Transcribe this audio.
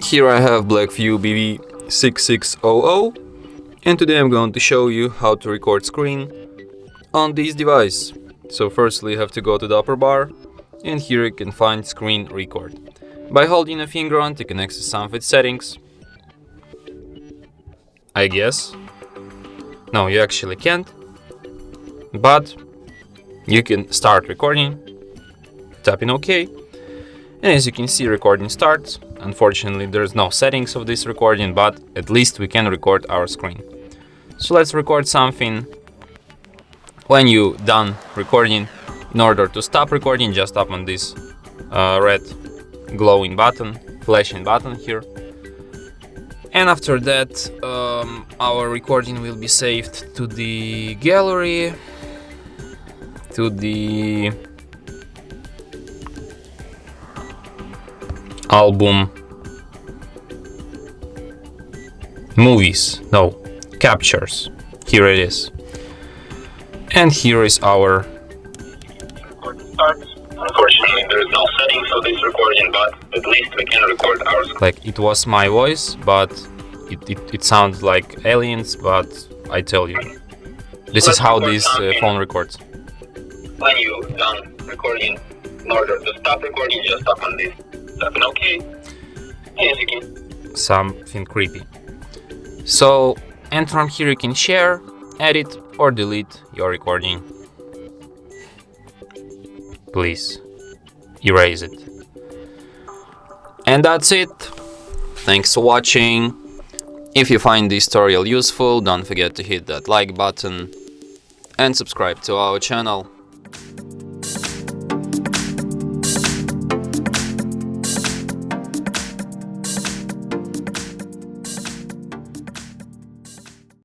Here I have Blackview BV6600, and today I'm going to show you how to record screen on this device. So firstly you have to go to the upper bar, and here you can find screen record. By holding a finger on it, you can access some of its settings. I guess. No, you actually can't. But you can start recording, tapping OK. And as you can see, recording starts. Unfortunately, there's no settings of this recording, but at least we can record our screen. So let's record something. When you're done recording, in order to stop recording, just tap on this red glowing button, flashing button here. And after that, our recording will be saved to the gallery, to the album movies, no, captures. Here it is. And here is our recording starts. Unfortunately, there is no settings for this recording, but at least we can record our screen. Like, it was my voice, but it sounds like aliens, but I tell you, this is how this phone records. When you're done recording, in order to stop recording, just tap on this. Tapping OK. Something creepy. So, and from here you can share, edit or delete your recording. Please erase it. And that's it. Thanks for watching. If you find this tutorial useful, don't forget to hit that like button and subscribe to our channel.